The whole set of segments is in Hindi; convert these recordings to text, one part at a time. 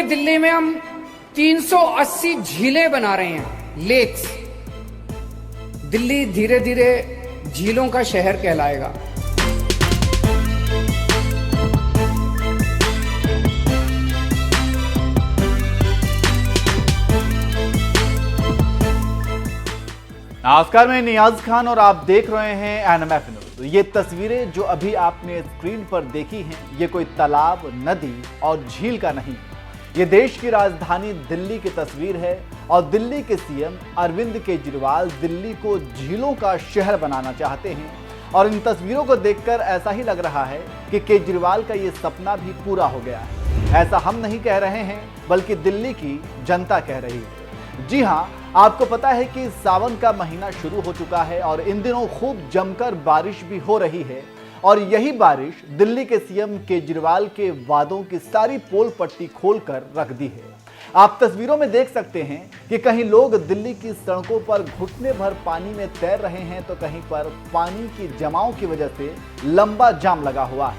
दिल्ली में हम 380 झीलें बना रहे हैं, लेक्स। दिल्ली धीरे धीरे झीलों का शहर कहलाएगा। नमस्कार, मैं नियाज खान और आप देख रहे हैं एनएमएफ न्यूज। ये तस्वीरें जो अभी आपने स्क्रीन पर देखी हैं, ये कोई तालाब, नदी और झील का नहीं, ये देश की राजधानी दिल्ली की तस्वीर है। और दिल्ली के सीएम अरविंद केजरीवाल दिल्ली को झीलों का शहर बनाना चाहते हैं। और इन तस्वीरों को देखकर ऐसा ही लग रहा है कि केजरीवाल का ये सपना भी पूरा हो गया है। ऐसा हम नहीं कह रहे हैं, बल्कि दिल्ली की जनता कह रही है। जी हाँ, आपको पता है कि सावन का महीना शुरू हो चुका है और इन दिनों खूब जमकर बारिश भी हो रही है। और यही बारिश दिल्ली के सीएम केजरीवाल के वादों की सारी पोल पट्टी खोलकर रख दी है। आप तस्वीरों में देख सकते हैं कि कहीं लोग दिल्ली की सड़कों पर घुटने भर पानी में तैर रहे हैं, तो कहीं पर पानी की जमाव की वजह से लंबा जाम लगा हुआ है,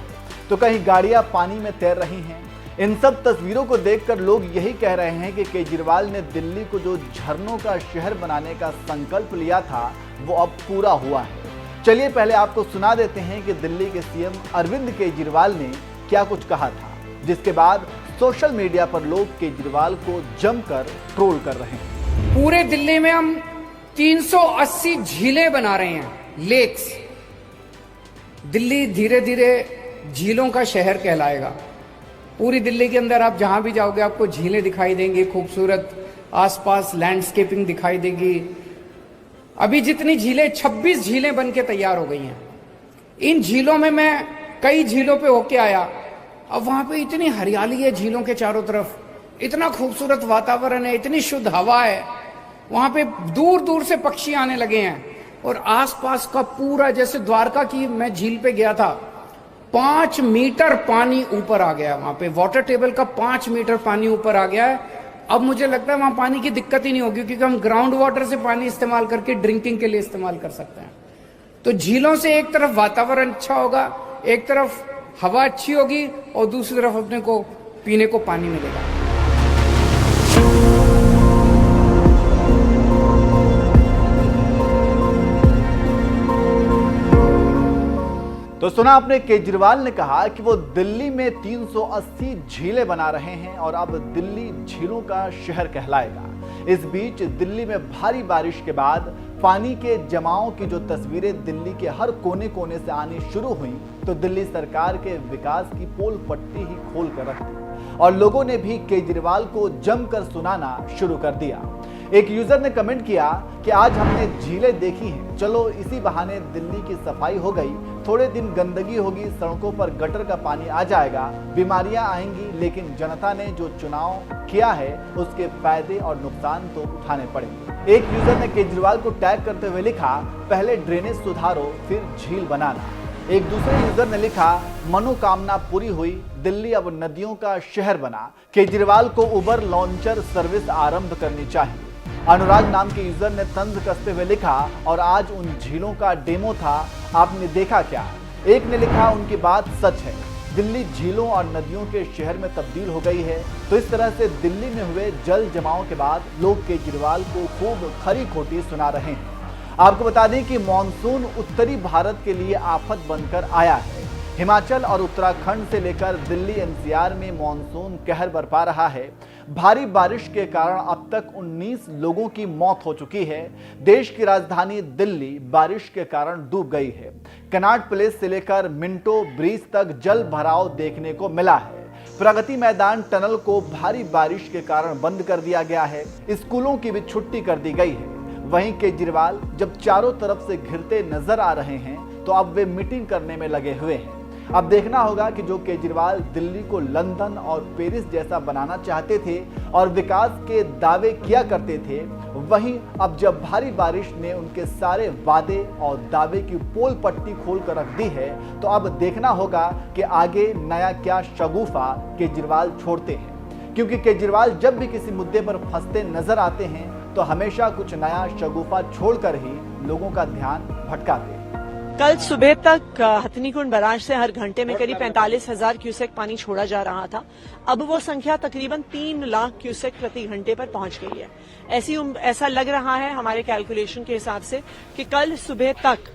तो कहीं गाड़ियां पानी में तैर रही हैं। इन सब तस्वीरों को देखकर लोग यही कह रहे हैं कि केजरीवाल ने दिल्ली को जो झरनों का शहर बनाने का संकल्प लिया था, वो अब पूरा हुआ है। चलिए पहले आपको सुना देते हैं कि दिल्ली के सीएम अरविंद केजरीवाल ने क्या कुछ कहा था, जिसके बाद सोशल मीडिया पर लोग केजरीवाल को जमकर ट्रोल कर रहे हैं। पूरे दिल्ली में हम 380 झीलें बना रहे हैं, लेक्स। दिल्ली धीरे धीरे झीलों का शहर कहलाएगा। पूरी दिल्ली के अंदर आप जहां भी जाओगे आपको झीलें दिखाई देंगी, खूबसूरत आसपास लैंडस्केपिंग दिखाई देगी। अभी जितनी झीलें, 26 झीलें बन के तैयार हो गई हैं। इन झीलों में मैं कई झीलों पे होके आया। अब वहां पे इतनी हरियाली है झीलों के चारों तरफ, इतना खूबसूरत वातावरण है, इतनी शुद्ध हवा है। वहां पे दूर दूर से पक्षी आने लगे हैं और आसपास का पूरा, जैसे द्वारका की मैं झील पे गया था, 5 मीटर पानी ऊपर आ गया। वहां पे वाटर टेबल का 5 मीटर पानी ऊपर आ गया है। अब मुझे लगता है वहां पानी की दिक्कत ही नहीं होगी, क्योंकि हम ग्राउंड वाटर से पानी इस्तेमाल करके ड्रिंकिंग के लिए इस्तेमाल कर सकते हैं। तो झीलों से एक तरफ वातावरण अच्छा होगा, एक तरफ हवा अच्छी होगी और दूसरी तरफ अपने को पीने को पानी मिलेगा। तो सुना आपने, केजरीवाल ने कहा कि वो दिल्ली में 380 झीलें बना रहे हैं और अब दिल्ली झीलों का शहर कहलाएगा। इस बीच दिल्ली में भारी बारिश के बाद पानी के जमाव की जो तस्वीरें दिल्ली के हर कोने कोने से आनी शुरू हुई, तो दिल्ली सरकार के विकास की पोल पट्टी ही खोल कर रख दी और लोगों ने भी केजरीवाल को जमकर सुनाना शुरू कर दिया। एक यूजर ने कमेंट किया कि आज हमने झीलें देखी हैं, चलो इसी बहाने दिल्ली की सफाई हो गई, थोड़े दिन गंदगी होगी, सड़कों पर गटर का पानी आ जाएगा, बीमारियां आएंगी, लेकिन जनता ने जो चुनाव किया है उसके फायदे और नुकसान तो उठाने पड़ेंगे। एक यूजर ने केजरीवाल को टैग करते हुए लिखा, पहले ड्रेनेज सुधारो फिर झील बनाना। एक दूसरे यूजर ने लिखा, मनोकामना पूरी हुई, दिल्ली अब नदियों का शहर बना, केजरीवाल को उबर लॉन्चर सर्विस आरंभ करनी चाहिए। अनुराग नाम के यूजर ने तंज कसते हुए लिखा, और आज उन झीलों का डेमो था, आपने देखा क्या। एक ने लिखा, उनकी बात सच है, दिल्ली झीलों और नदियों के शहर में तब्दील हो गई है। तो इस तरह से दिल्ली में हुए जल जमाव के बाद लोग केजरीवाल को खूब खरी खोटी सुना रहे हैं। आपको बता दें कि मॉनसून उत्तरी भारत के लिए आफत बनकर आया है। हिमाचल और उत्तराखंड से लेकर दिल्ली एनसीआर में मॉनसून कहर बरपा रहा है। भारी बारिश के कारण अब तक 19 लोगों की मौत हो चुकी है। देश की राजधानी दिल्ली बारिश के कारण डूब गई है। कनाट प्लेस से लेकर मिंटो ब्रिज तक जल भराव देखने को मिला है। प्रगति मैदान टनल को भारी बारिश के कारण बंद कर दिया गया है। स्कूलों की भी छुट्टी कर दी गई है। वहीं केजरीवाल जब चारों तरफ से घिरते नजर आ रहे हैं, तो अब वे मीटिंग करने में लगे हुए हैं। अब देखना होगा कि जो केजरीवाल दिल्ली को लंदन और पेरिस जैसा बनाना चाहते थे और विकास के दावे किया करते थे, वहीं अब जब भारी बारिश ने उनके सारे वादे और दावे की पोल पट्टी खोल कर रख दी है, तो अब देखना होगा कि आगे नया क्या शगुफा केजरीवाल छोड़ते हैं। क्योंकि केजरीवाल जब भी किसी मुद्दे पर फंसते नजर आते हैं, तो हमेशा कुछ नया शगुफा छोड़कर ही लोगों का ध्यान भटकाते हैं। कल सुबह तक हथनीकुंड बैराज से हर घंटे में करीब 45,000 क्यूसेक पानी छोड़ा जा रहा था। अब वो संख्या तकरीबन 3 लाख क्यूसेक प्रति घंटे पर पहुंच गई है। ऐसा लग रहा है हमारे कैलकुलेशन के हिसाब से कि कल सुबह तक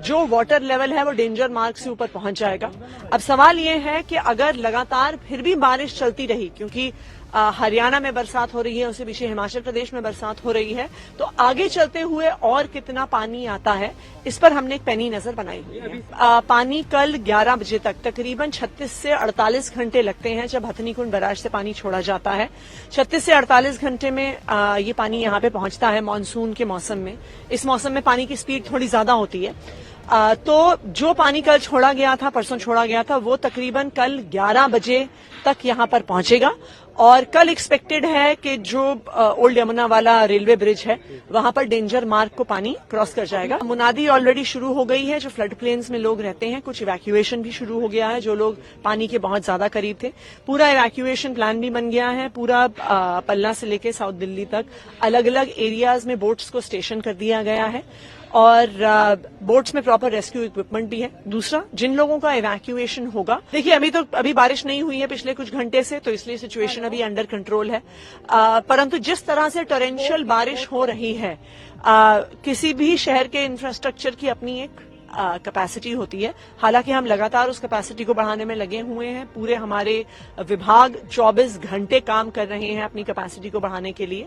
जो वाटर लेवल है वो डेंजर मार्क से ऊपर पहुंच जाएगा। अब सवाल ये है कि अगर लगातार फिर भी बारिश चलती रही, क्योंकि हरियाणा में बरसात हो रही है, उससे पीछे हिमाचल प्रदेश में बरसात हो रही है, तो आगे चलते हुए और कितना पानी आता है इस पर हमने एक पैनी नजर बनाई हुई है। पानी कल 11 बजे तक तकरीबन 36 से 48 घंटे लगते हैं जब हथनीकुंड बैराज से पानी छोड़ा जाता है। 36 से 48 घंटे में ये पानी यहाँ पे पहुंचता है मानसून के मौसम में। इस मौसम में पानी की स्पीड थोड़ी ज्यादा होती है। तो जो पानी कल छोड़ा गया था, परसों छोड़ा गया था, वो तकरीबन कल 11 बजे तक यहाँ पर पहुंचेगा। और कल एक्सपेक्टेड है कि जो ओल्ड यमुना वाला रेलवे ब्रिज है वहां पर डेंजर मार्क को पानी क्रॉस कर जाएगा। मुनादी ऑलरेडी शुरू हो गई है। जो फ्लड प्लेन्स में लोग रहते हैं, कुछ इवैक्यूएशन भी शुरू हो गया है। जो लोग पानी के बहुत ज्यादा करीब थे, पूरा इवैक्यूएशन प्लान भी बन गया है। पूरा पलना से लेकर साउथ दिल्ली तक अलग अलग एरियाज में बोट्स को स्टेशन कर दिया गया है और बोट्स में प्रॉपर रेस्क्यू इक्विपमेंट भी है। दूसरा, जिन लोगों का इवैक्यूएशन होगा, देखिए अभी बारिश नहीं हुई है पिछले कुछ घंटे से, तो इसलिए सिचुएशन अभी अंडर कंट्रोल है। परंतु जिस तरह से टोरेंशियल बारिश हो रही है, किसी भी शहर के इंफ्रास्ट्रक्चर की अपनी एक कैपेसिटी होती है। हालांकि हम लगातार उस कैपेसिटी को बढ़ाने में लगे हुए हैं। पूरे हमारे विभाग 24 घंटे काम कर रहे हैं अपनी कैपेसिटी को बढ़ाने के लिए।